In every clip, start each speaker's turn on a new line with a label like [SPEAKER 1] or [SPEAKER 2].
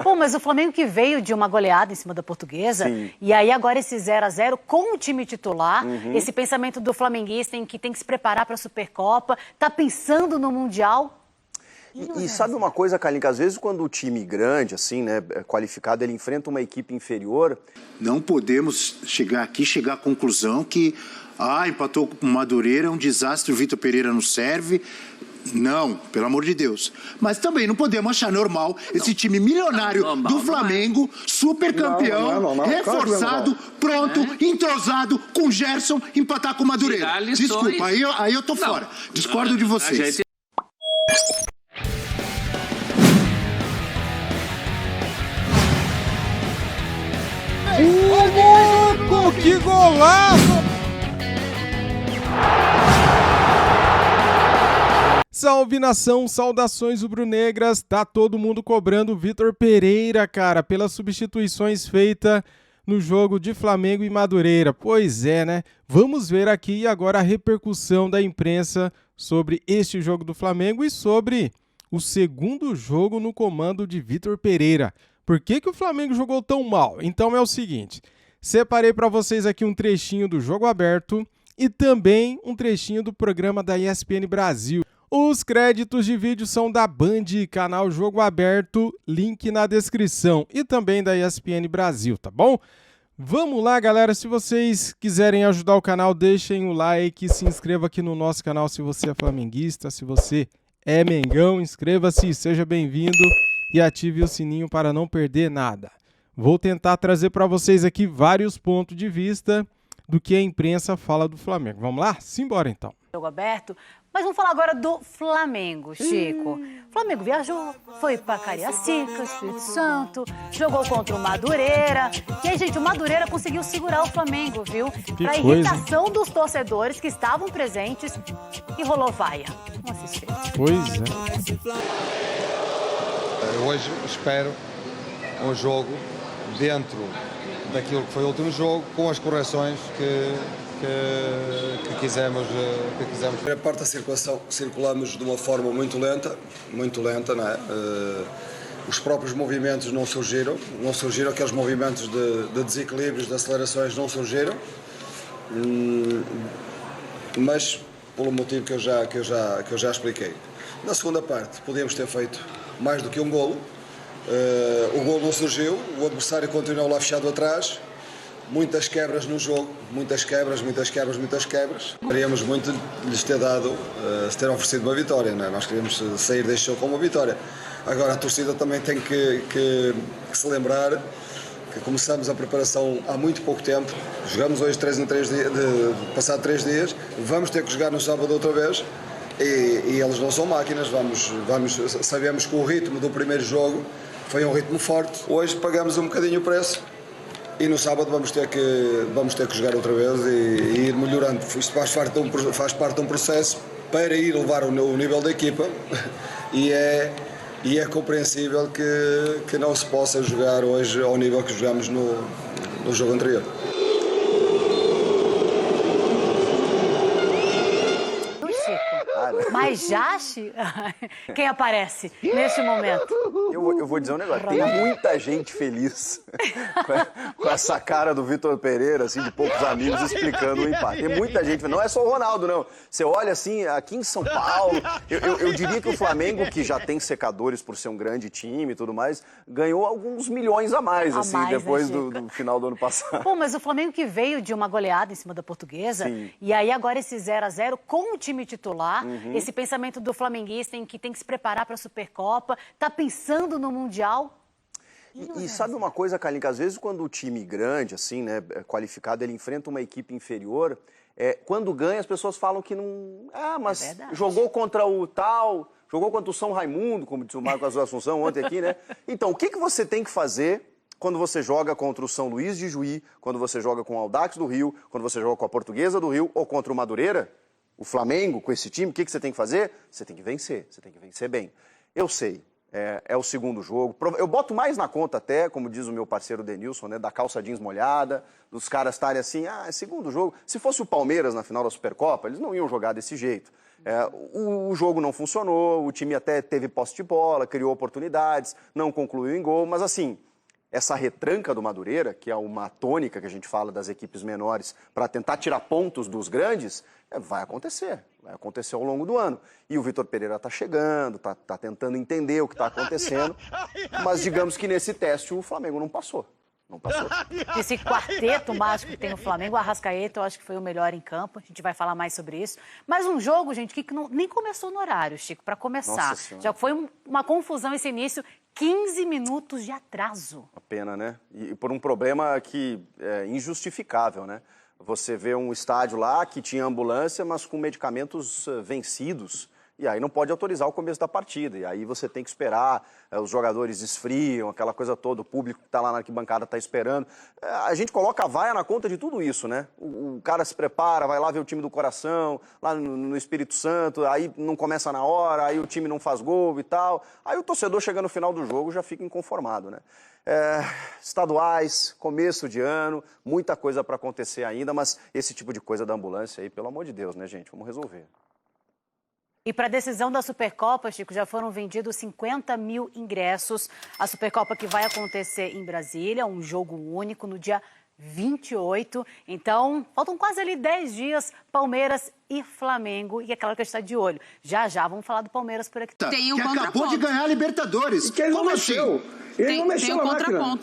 [SPEAKER 1] Pô, mas o Flamengo que veio de uma goleada em cima da Portuguesa, sim, e aí agora esse 0-0 com o time titular, esse pensamento do flamenguista em que tem que se preparar para a Supercopa, tá pensando no Mundial.
[SPEAKER 2] E sabe uma coisa, Carlinhos, que às vezes quando o time grande, assim, né, qualificado, ele enfrenta uma equipe inferior...
[SPEAKER 3] Não podemos chegar à conclusão que, empatou com o Madureira, é um desastre, o Vitor Pereira não serve. Não, pelo amor de Deus. Mas também não podemos achar normal esse time milionário do Flamengo, super campeão, reforçado, pronto, entrosado, com Gerson, empatar com o Madureira. Desculpa, aí eu tô fora. Discordo de vocês.
[SPEAKER 4] Louco, que golaço! Salve nação, saudações rubro-negras, tá todo mundo cobrando o Vitor Pereira, cara, pelas substituições feitas no jogo de Flamengo e Madureira. Pois é, né? Vamos ver aqui agora a repercussão da imprensa sobre este jogo do Flamengo e sobre o segundo jogo no comando de Vitor Pereira. Por que o Flamengo jogou tão mal? Então é o seguinte, separei para vocês aqui um trechinho do Jogo Aberto e também um trechinho do programa da ESPN Brasil. Os créditos de vídeo são da Band, canal Jogo Aberto, link na descrição, e também da ESPN Brasil, tá bom? Vamos lá, galera, se vocês quiserem ajudar o canal, deixem o like, se inscreva aqui no nosso canal se você é flamenguista, se você é mengão, inscreva-se, seja bem-vindo e ative o sininho para não perder nada. Vou tentar trazer para vocês aqui vários pontos de vista do que a imprensa fala do Flamengo. Vamos lá? Simbora então.
[SPEAKER 1] Jogo aberto, mas vamos falar agora do Flamengo, Chico. O Flamengo viajou, foi para Cariacica, Espírito Santo, jogou contra o Madureira. E aí, gente, o Madureira conseguiu segurar o Flamengo, viu? Para irritação dos torcedores que estavam presentes e rolou vaia. Vamos assistir.
[SPEAKER 4] Pois é.
[SPEAKER 5] Hoje espero um jogo dentro daquilo que foi o último jogo, com as correções que quisemos.
[SPEAKER 6] Na primeira parte da circulação, circulamos de uma forma muito lenta, não é? Os próprios movimentos não surgiram aqueles movimentos de desequilíbrios, de acelerações não surgiram, mas pelo motivo que eu já expliquei. Na segunda parte, podíamos ter feito mais do que um golo. O golo não surgiu, o adversário continuou lá fechado atrás. Muitas quebras no jogo, muitas quebras. Queríamos muito lhes ter dado, se ter oferecido uma vitória, não é? Nós queríamos sair deste jogo com uma vitória. Agora a torcida também tem que se lembrar que começamos a preparação há muito pouco tempo. Jogamos hoje 3 em 3 dias, passado 3 dias, vamos ter que jogar no sábado outra vez. E eles não são máquinas, sabemos que o ritmo do primeiro jogo foi um ritmo forte. Hoje pagamos um bocadinho o preço e no sábado vamos ter que jogar outra vez e ir melhorando. Isto faz parte de um processo para ir levar o nível da equipa e é compreensível que não se possa jogar hoje ao nível que jogamos no jogo anterior.
[SPEAKER 1] Mas Jache, quem aparece neste momento?
[SPEAKER 2] Eu vou dizer um negócio, tem muita gente feliz com essa cara do Vitor Pereira, assim, de poucos amigos, explicando o empate. Tem muita gente, não é só o Ronaldo, não. Você olha assim, aqui em São Paulo, eu diria que o Flamengo, que já tem secadores por ser um grande time e tudo mais, ganhou alguns milhões a mais, depois do final do ano passado.
[SPEAKER 1] Pô, mas o Flamengo que veio de uma goleada em cima da Portuguesa, sim, e aí agora esse 0-0 com o time titular, esse pensamento do flamenguista em que tem que se preparar para a Supercopa, tá pensando no Mundial.
[SPEAKER 2] E sabe uma coisa, Carlinhos, que às vezes quando o time grande, assim, né, qualificado, ele enfrenta uma equipe inferior, quando ganha as pessoas falam que não... mas jogou contra o tal, jogou contra o São Raimundo, como disse o Marcos Assunção ontem aqui, né? Então, o que você tem que fazer quando você joga contra o São Luís de Juí, quando você joga com o Audax do Rio, quando você joga com a Portuguesa do Rio ou contra o Madureira? O Flamengo, com esse time, o que você tem que fazer? Você tem que vencer bem. Eu sei, é o segundo jogo. Eu boto mais na conta até, como diz o meu parceiro Denilson, né, da calça jeans molhada, dos caras estarem assim, é segundo jogo. Se fosse o Palmeiras na final da Supercopa, eles não iam jogar desse jeito. O jogo não funcionou, o time até teve posse de bola, criou oportunidades, não concluiu em gol, mas assim, essa retranca do Madureira, que é uma tônica que a gente fala das equipes menores para tentar tirar pontos dos grandes, vai acontecer ao longo do ano. E o Vitor Pereira está chegando, está tentando entender o que está acontecendo, mas digamos que nesse teste o Flamengo não passou. Não passou.
[SPEAKER 1] Esse quarteto mágico que tem no Flamengo, o Arrascaeta, eu acho que foi o melhor em campo. A gente vai falar mais sobre isso. Mas um jogo, gente, que nem começou no horário, Chico, para começar. Já foi uma confusão esse início, 15 minutos de atraso.
[SPEAKER 2] Uma pena, né? E por um problema que é injustificável, né? Você vê um estádio lá que tinha ambulância, mas com medicamentos vencidos. E aí não pode autorizar o começo da partida. E aí você tem que esperar, os jogadores esfriam, aquela coisa toda, o público que está lá na arquibancada está esperando. A gente coloca a vaia na conta de tudo isso, né? O cara se prepara, vai lá ver o time do coração, lá no Espírito Santo, aí não começa na hora, aí o time não faz gol e tal. Aí o torcedor chega no final do jogo já fica inconformado, né? Estaduais, começo de ano, muita coisa para acontecer ainda, mas esse tipo de coisa da ambulância aí, pelo amor de Deus, né, gente? Vamos resolver.
[SPEAKER 1] E para a decisão da Supercopa, Chico, já foram vendidos 50 mil ingressos. A Supercopa que vai acontecer em Brasília, um jogo único no dia 28. Então, faltam quase ali 10 dias, Palmeiras e Flamengo. E é claro que a gente está de olho. Já vamos falar do Palmeiras por aqui.
[SPEAKER 3] Tem que acabou de ganhar a Libertadores.
[SPEAKER 7] E que ele não mexeu.
[SPEAKER 3] Assim?
[SPEAKER 7] Ele não mexeu na máquina.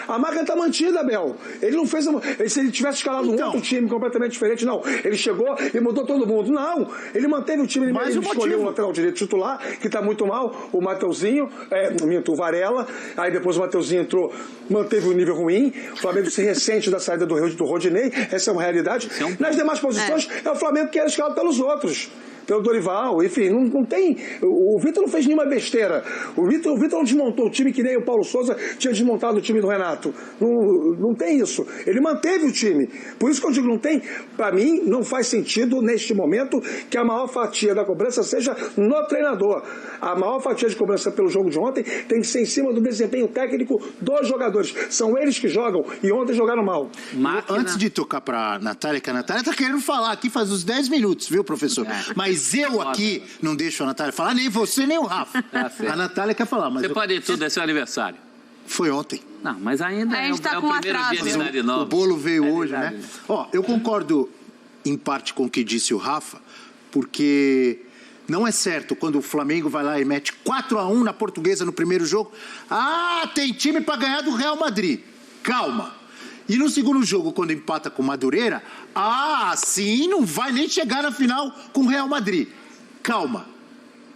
[SPEAKER 7] A máquina está mantida, Abel. Ele não fez... Se ele tivesse escalado um outro time completamente diferente, não. Ele chegou e mudou todo mundo. Não. Ele manteve o time. Ele escolheu o lateral direito titular, que está muito mal, o Mateuzinho, o Varela. Aí depois o Mateuzinho entrou, manteve o nível ruim. O Flamengo se ressente da saída do Rodinei. Essa é uma realidade. Nas demais posições, é o Flamengo que era escalado pelos outros. Pelo Dorival, enfim, não tem... O Vitor não fez nenhuma besteira. O Vitor não desmontou o time que nem o Paulo Souza tinha desmontado o time do Renato. Não tem isso. Ele manteve o time. Por isso que eu digo, não tem... Para mim, não faz sentido, neste momento, que a maior fatia da cobrança seja no treinador. A maior fatia de cobrança pelo jogo de ontem tem que ser em cima do desempenho técnico dos jogadores. São eles que jogam e ontem jogaram mal.
[SPEAKER 3] Antes de tocar para a Natália, que a Natália está querendo falar aqui faz uns 10 minutos, viu, professor? Mas eu aqui não deixo a Natália falar, nem você, nem o Rafa. A Natália quer falar, mas...
[SPEAKER 8] Você pode ir tudo, é seu aniversário.
[SPEAKER 3] Foi ontem.
[SPEAKER 8] Não, mas ainda é o primeiro dia de idade nova.
[SPEAKER 3] O bolo veio hoje, né? Ó, eu concordo em parte com o que disse o Rafa, porque não é certo quando o Flamengo vai lá e mete 4-1 na Portuguesa no primeiro jogo. Ah, tem time para ganhar do Real Madrid. Calma. E no segundo jogo, quando empata com o Madureira, sim, não vai nem chegar na final com o Real Madrid. Calma.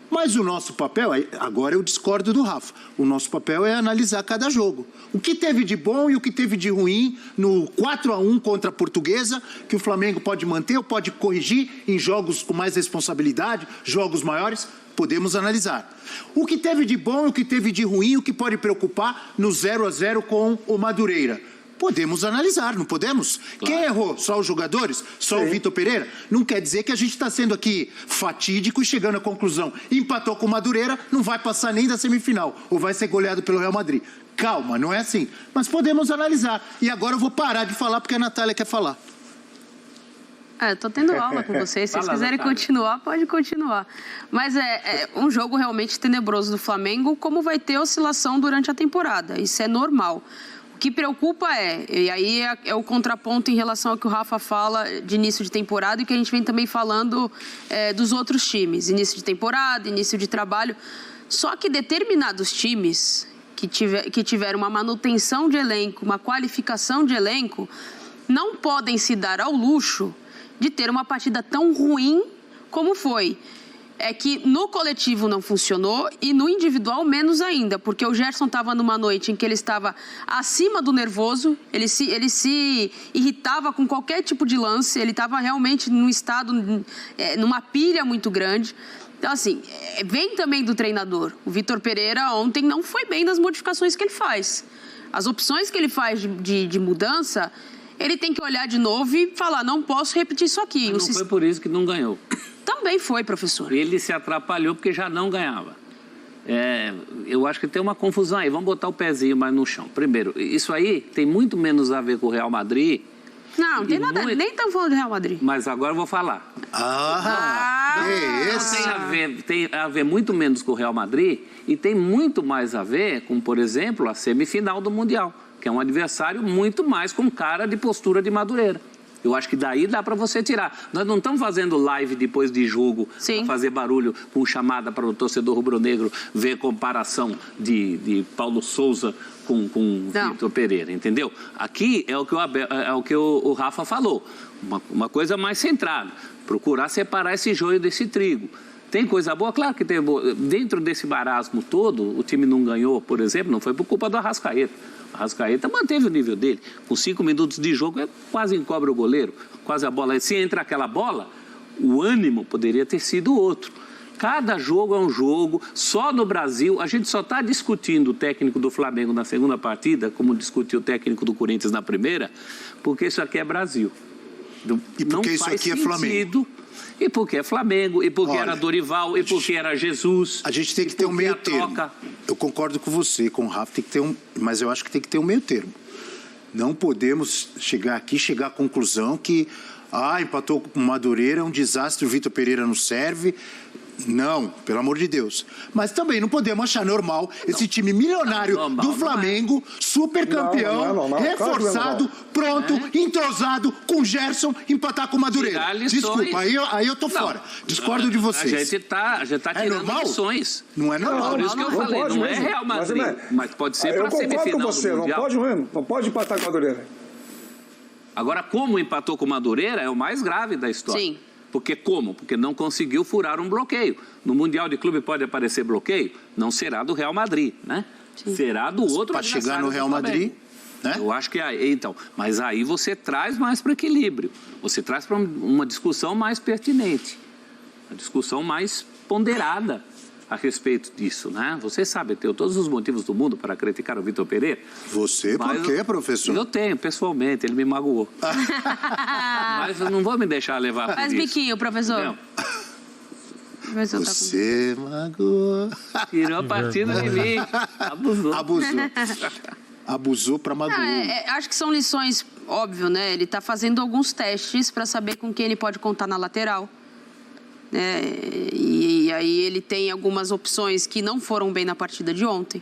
[SPEAKER 3] Mas o nosso papel, agora eu discordo do Rafa, o nosso papel é analisar cada jogo. O que teve de bom e o que teve de ruim no 4-1 contra a Portuguesa, que o Flamengo pode manter ou pode corrigir em jogos com mais responsabilidade, jogos maiores, podemos analisar. O que teve de bom e o que teve de ruim, o que pode preocupar no 0-0 com o Madureira. Podemos analisar, não podemos? Claro. Quem errou? Só os jogadores? Só o Vitor Pereira? Não quer dizer que a gente está sendo aqui fatídico e chegando à conclusão. Empatou com o Madureira, não vai passar nem da semifinal. Ou vai ser goleado pelo Real Madrid. Calma, não é assim. Mas podemos analisar. E agora eu vou parar de falar porque a Natália quer falar.
[SPEAKER 9] Eu tô tendo aula com vocês. Se vocês quiserem continuar, pode continuar. Mas é um jogo realmente tenebroso do Flamengo, como vai ter oscilação durante a temporada. Isso é normal. O que preocupa e aí é o contraponto em relação ao que o Rafa fala de início de temporada e que a gente vem também falando dos outros times. Início de temporada, início de trabalho. Só que determinados times que tiveram uma manutenção de elenco, uma qualificação de elenco, não podem se dar ao luxo de ter uma partida tão ruim como foi. É que no coletivo não funcionou e no individual menos ainda, porque o Gerson estava numa noite em que ele estava acima do nervoso, ele se irritava com qualquer tipo de lance, ele estava realmente num estado, numa pilha muito grande. Então, assim, vem também do treinador. O Vitor Pereira ontem não foi bem nas modificações que ele faz. As opções que ele faz de mudança, ele tem que olhar de novo e falar, não posso repetir isso aqui.
[SPEAKER 8] Mas não foi por isso que não ganhou.
[SPEAKER 9] Também foi, professor.
[SPEAKER 8] Ele se atrapalhou porque já não ganhava. Eu acho que tem uma confusão aí. Vamos botar o pezinho mais no chão. Primeiro, isso aí tem muito menos a ver com o Real Madrid
[SPEAKER 9] Não tem nada, nem estamos falando de Real Madrid.
[SPEAKER 8] Mas agora eu vou falar.
[SPEAKER 3] Esse.
[SPEAKER 8] Tem a ver muito menos com o Real Madrid e tem muito mais a ver com, por exemplo, a semifinal do Mundial, que é um adversário muito mais com cara de postura de Madureira. Eu acho que daí dá para você tirar. Nós não estamos fazendo live depois de jogo para fazer barulho com chamada para o torcedor rubro-negro ver comparação de Paulo Souza com Vitor Pereira, entendeu? Aqui é o que o Rafa falou, uma coisa mais centrada, procurar separar esse joio desse trigo. Tem coisa boa? Claro que tem boa. Dentro desse marasmo todo, o time não ganhou, por exemplo, não foi por culpa do Arrascaeta. O Arrascaeta manteve o nível dele. Com 5 minutos de jogo, quase encobre o goleiro. Quase a bola. Se entra aquela bola, o ânimo poderia ter sido outro. Cada jogo é um jogo. Só no Brasil, a gente só está discutindo o técnico do Flamengo na segunda partida, como discutiu o técnico do Corinthians na primeira, porque isso aqui é Brasil.
[SPEAKER 3] E porque isso aqui é Flamengo.
[SPEAKER 8] E porque é Flamengo, e porque era Dorival, e porque era Jesus.
[SPEAKER 3] A gente tem que ter um meio termo. Eu concordo com você, com o Rafa, tem que ter mas eu acho que tem que ter um meio termo. Não podemos chegar à conclusão que empatou com o Madureira, é um desastre, o Vitor Pereira não serve. Não, pelo amor de Deus. Mas também não podemos achar normal esse time milionário do Flamengo, super campeão, reforçado, pronto, entrosado, com Gerson, empatar com o Madureira. Desculpa, aí eu tô fora. Discordo de vocês.
[SPEAKER 8] A gente tá tirando lições.
[SPEAKER 3] Não é normal.
[SPEAKER 8] Por isso que eu falei, não é Real Madrid, mas pode ser para semifinal do Mundial.
[SPEAKER 7] Não pode empatar com o Madureira.
[SPEAKER 8] Agora, como empatou com o Madureira, é o mais grave da história.
[SPEAKER 9] Sim.
[SPEAKER 8] Porque como? Porque não conseguiu furar um bloqueio. No Mundial de Clube pode aparecer bloqueio? Não será do Real Madrid, né? Sim. Será do outro
[SPEAKER 3] adversário. Para chegar no Real Madrid, né?
[SPEAKER 8] Eu acho que então, mas aí você traz mais para o equilíbrio. Você traz para uma discussão mais pertinente. Uma discussão mais ponderada a respeito disso, né? Você sabe, eu tenho todos os motivos do mundo para criticar o Vitor Pereira.
[SPEAKER 3] Você por quê, professor?
[SPEAKER 8] Eu tenho, pessoalmente, ele me magoou. Mas eu não vou me deixar levar por
[SPEAKER 9] Faz
[SPEAKER 8] isso.
[SPEAKER 9] biquinho, professor.
[SPEAKER 8] Não.
[SPEAKER 3] Você magoou.
[SPEAKER 8] Tirou a partida de mim.
[SPEAKER 3] Abusou para magoar.
[SPEAKER 9] Acho que são lições, óbvio, né? Ele está fazendo alguns testes para saber com quem ele pode contar na lateral. E aí ele tem algumas opções que não foram bem na partida de ontem.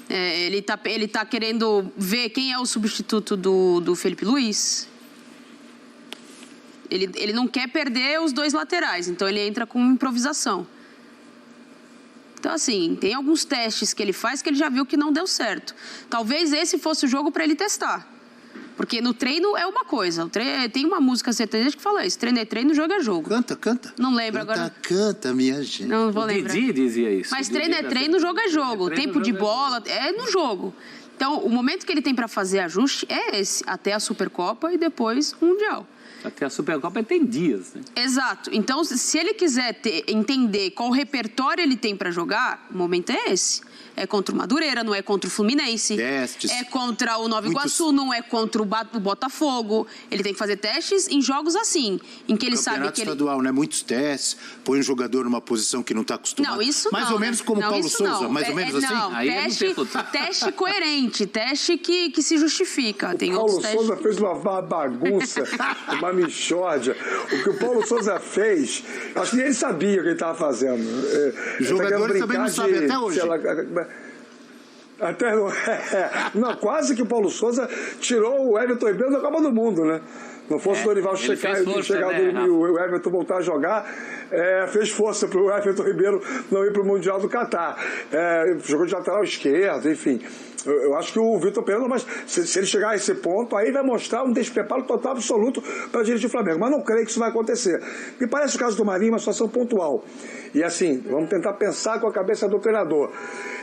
[SPEAKER 9] Ele tá querendo ver quem é o substituto do Felipe Luiz. Ele não quer perder os dois laterais, então ele entra com improvisação. Então, assim, tem alguns testes que ele faz que ele já viu que não deu certo. Talvez esse fosse o jogo para ele testar. Porque no treino é uma coisa. Tem uma música sertaneja que fala isso. Treino é treino, jogo é jogo.
[SPEAKER 3] Canta.
[SPEAKER 9] Não lembro agora.
[SPEAKER 3] Canta, minha gente.
[SPEAKER 9] Não vou lembrar.
[SPEAKER 8] Didi dizia isso.
[SPEAKER 9] Mas treino é treino, jogo é jogo. Tempo de bola é no jogo. Então, o momento que ele tem para fazer ajuste é esse. Até a Supercopa e depois o Mundial.
[SPEAKER 8] Até a Supercopa tem dias, né?
[SPEAKER 9] Exato. Então, se ele quiser entender qual repertório ele tem para jogar, o momento é esse. É contra o Madureira, não é contra o Fluminense.
[SPEAKER 3] Testes.
[SPEAKER 9] É contra o Nova Iguaçu, não é contra o Botafogo. Ele tem que fazer testes em jogos assim, em que ele sabe que
[SPEAKER 3] estadual, né? Muitos testes, põe um jogador numa posição que não está acostumado.
[SPEAKER 9] Não, isso
[SPEAKER 3] mais
[SPEAKER 9] não.
[SPEAKER 3] ou menos como o Paulo Souza, mais ou menos assim?
[SPEAKER 9] Não,
[SPEAKER 8] aí
[SPEAKER 9] teste coerente, teste que se justifica. Tem
[SPEAKER 7] o Paulo Souza fez uma bagunça, uma mixórdia. O que o Paulo Souza fez, acho que nem ele sabia o que ele estava fazendo.
[SPEAKER 3] Os jogadores também não sabem até hoje.
[SPEAKER 7] Não, quase que o Paulo Souza tirou o Everton Ribeiro da Copa do Mundo, né? Não fosse o Dorival chegar e o Everton voltar a jogar, fez força para o Everton Ribeiro não ir para o Mundial do Catar. Jogou de lateral esquerdo, enfim. Eu acho que o Vitor Pereira, mas se ele chegar a esse ponto, aí vai mostrar um despreparo total absoluto para dirigir o Flamengo. Mas não creio que isso vai acontecer. Me parece o caso do Marinho uma situação pontual. E assim, vamos tentar pensar com a cabeça do treinador.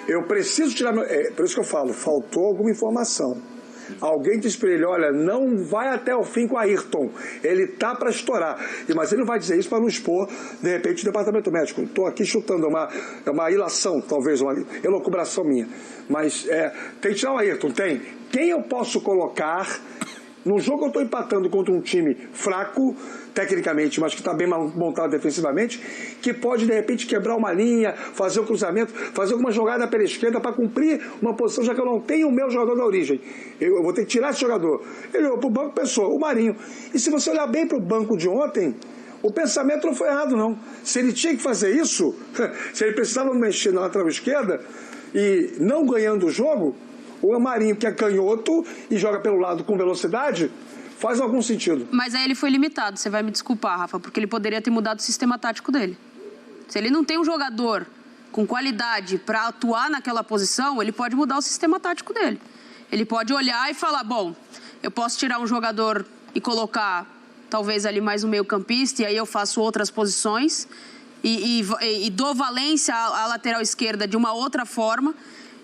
[SPEAKER 7] Eu preciso tirar... por isso que eu falo, faltou alguma informação. Alguém disse para ele, olha, não vai até o fim com a Ayrton, ele tá para estourar. Mas ele não vai dizer isso para não expor, de repente, o departamento médico. Estou aqui chutando, é uma ilação, talvez, uma elucubração minha. Mas tem que tirar o Ayrton, tem. Quem eu posso colocar Num jogo que eu estou empatando contra um time fraco, tecnicamente, mas que está bem montado defensivamente, que pode, de repente, quebrar uma linha, fazer um cruzamento, fazer alguma jogada pela esquerda para cumprir uma posição, já que eu não tenho o meu jogador da origem. Eu vou ter que tirar esse jogador. Ele olhou para o banco e pensou, o Marinho. E se você olhar bem para o banco de ontem, o pensamento não foi errado, não. Se ele tinha que fazer isso, se ele precisava mexer na lateral esquerda e não ganhando o jogo, o Marinho, que é canhoto e joga pelo lado com velocidade, faz algum sentido.
[SPEAKER 9] Mas aí ele foi limitado, você vai me desculpar, Rafa, porque ele poderia ter mudado o sistema tático dele. Se ele não tem um jogador com qualidade para atuar naquela posição, ele pode mudar o sistema tático dele. Ele pode olhar e falar, bom, eu posso tirar um jogador e colocar talvez ali mais um meio-campista, e aí eu faço outras posições e dou valência à lateral esquerda de uma outra forma.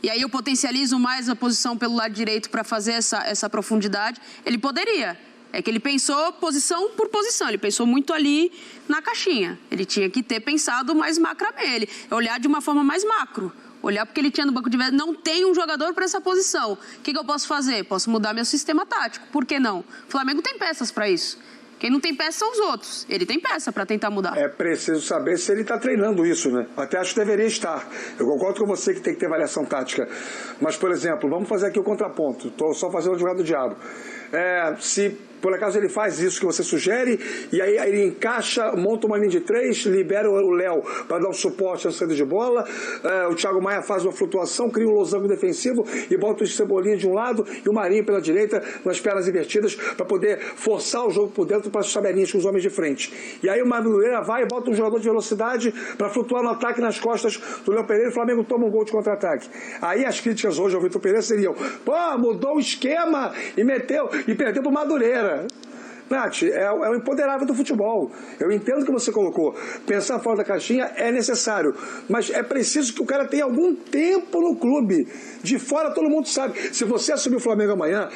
[SPEAKER 9] E aí eu potencializo mais a posição pelo lado direito para fazer essa profundidade. Ele poderia. É que ele pensou posição por posição. Ele pensou muito ali na caixinha. Ele tinha que ter pensado mais macramê. Olhar de uma forma mais macro. Olhar porque ele tinha no banco de reserva. Não tem um jogador para essa posição. O que eu posso fazer? Posso mudar meu sistema tático. Por que não? O Flamengo tem peças para isso. Quem não tem peça são os outros. Ele tem peça para tentar mudar. É
[SPEAKER 7] preciso saber se ele está treinando isso, né? Até acho que deveria estar. Eu concordo com você que tem que ter variação tática. Mas, por exemplo, vamos fazer aqui o contraponto. Estou só fazendo o advogado do diabo. Se por acaso ele faz isso que você sugere, e aí ele encaixa, monta uma linha de 3, libera o Léo para dar um suporte à saída de bola, o Thiago Maia faz uma flutuação, cria um losango defensivo e bota o Cebolinha de um lado e o Marinho pela direita, nas pernas invertidas, para poder forçar o jogo por dentro para as tabelinhas com os homens de frente. E aí o Madureira vai e bota um jogador de velocidade para flutuar no ataque nas costas do Léo Pereira e o Flamengo toma um gol de contra-ataque. Aí as críticas hoje ao Vitor Pereira seriam, mudou o esquema e perdeu para o Madureira. Nath, é o empoderável do futebol. Eu entendo que você colocou. Pensar fora da caixinha é necessário. Mas é preciso que o cara tenha algum tempo no clube. De fora todo mundo sabe. Se você assumir o Flamengo amanhã,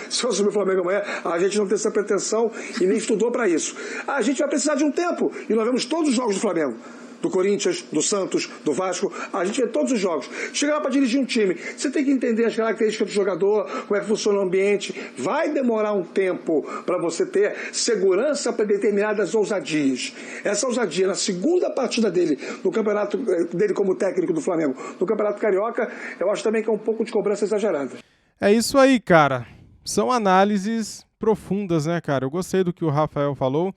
[SPEAKER 7] a gente não tem essa pretensão e nem estudou para isso. A gente vai precisar de um tempo. E nós vemos todos os jogos do Flamengo. Do Corinthians, do Santos, do Vasco, a gente vê todos os jogos. Chega lá para dirigir um time, você tem que entender as características do jogador, como é que funciona o ambiente. Vai demorar um tempo para você ter segurança para determinadas ousadias. Essa ousadia, na segunda partida dele, no campeonato dele como técnico do Flamengo, no Campeonato Carioca, eu acho também que é um pouco de cobrança exagerada.
[SPEAKER 4] É isso aí, cara. São análises profundas, né, cara? Eu gostei do que o Rafael falou.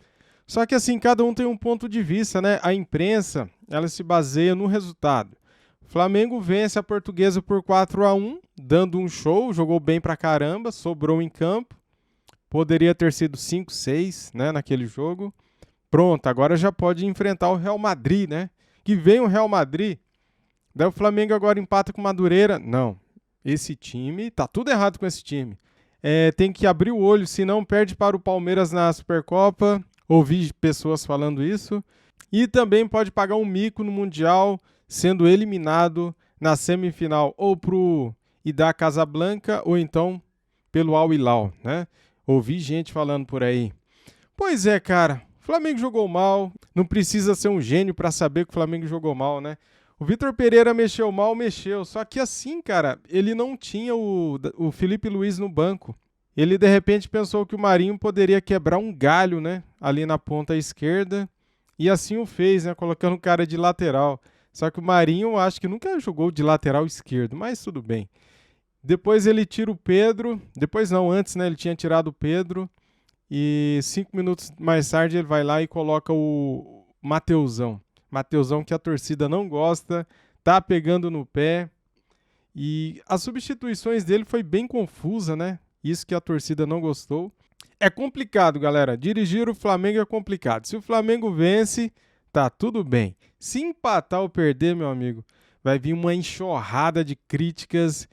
[SPEAKER 4] Só que assim, cada um tem um ponto de vista, né? A imprensa, ela se baseia no resultado. O Flamengo vence a Portuguesa por 4-1, dando um show, jogou bem pra caramba, sobrou em campo. Poderia ter sido 5-6, né, naquele jogo. Pronto, agora já pode enfrentar o Real Madrid, né? Que vem o Real Madrid. Daí o Flamengo agora empata com o Madureira. Não, esse time, tá tudo errado com esse time. Tem que abrir o olho, senão perde para o Palmeiras na Supercopa. Ouvi pessoas falando isso. E também pode pagar um mico no Mundial, sendo eliminado na semifinal ou pro Idá Casablanca ou então pelo Al Hilal, né? Ouvi gente falando por aí. Pois é, cara. O Flamengo jogou mal. Não precisa ser um gênio para saber que o Flamengo jogou mal, né? O Vitor Pereira mexeu mal, mexeu. Só que assim, cara, ele não tinha o Felipe Luiz no banco. Ele, de repente, pensou que o Marinho poderia quebrar um galho, né? Ali na ponta esquerda. E assim o fez, né? Colocando o cara de lateral. Só que o Marinho, acho que nunca jogou de lateral esquerdo, mas tudo bem. Depois ele tira o Pedro. Depois não, antes, né? Ele tinha tirado o Pedro. E 5 minutos mais tarde ele vai lá e coloca o Mateusão. Mateusão que a torcida não gosta. Tá pegando no pé. E as substituições dele foi bem confusa, né? Isso que a torcida não gostou. É complicado, galera. Dirigir o Flamengo é complicado. Se o Flamengo vence, tá tudo bem. Se empatar ou perder, meu amigo, vai vir uma enxurrada de críticas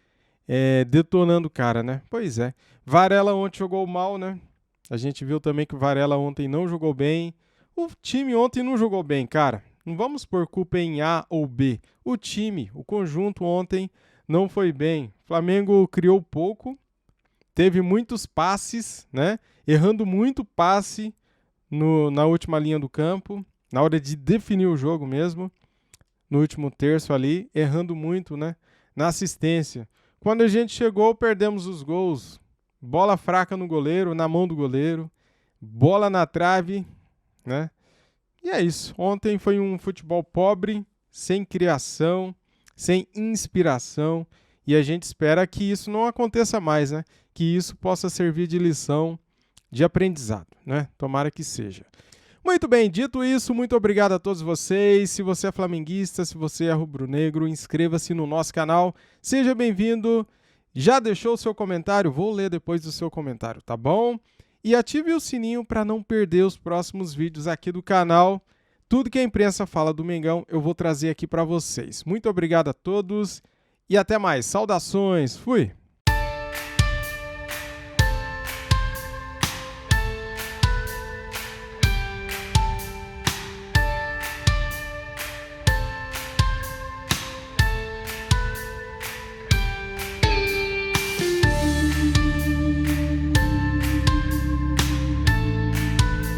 [SPEAKER 4] detonando o cara, né? Pois é. Varela ontem jogou mal, né? A gente viu também que o Varela ontem não jogou bem. O time ontem não jogou bem, cara. Não vamos pôr culpa em A ou B. O time, o conjunto ontem não foi bem. O Flamengo criou pouco. Teve muitos passes, né? Errando muito passe na última linha do campo, na hora de definir o jogo mesmo, no último terço ali, errando muito, né? Na assistência. Quando a gente chegou, perdemos os gols bola fraca no goleiro, na mão do goleiro, bola na trave, né? E é isso. Ontem foi um futebol pobre, sem criação, sem inspiração, e a gente espera que isso não aconteça mais, né? Que isso possa servir de lição, de aprendizado, né? Tomara que seja. Muito bem, dito isso, muito obrigado a todos vocês. Se você é flamenguista, se você é rubro-negro, inscreva-se no nosso canal. Seja bem-vindo. Já deixou o seu comentário? Vou ler depois do seu comentário, tá bom? E ative o sininho para não perder os próximos vídeos aqui do canal. Tudo que a imprensa fala do Mengão, eu vou trazer aqui para vocês. Muito obrigado a todos e até mais. Saudações. Fui!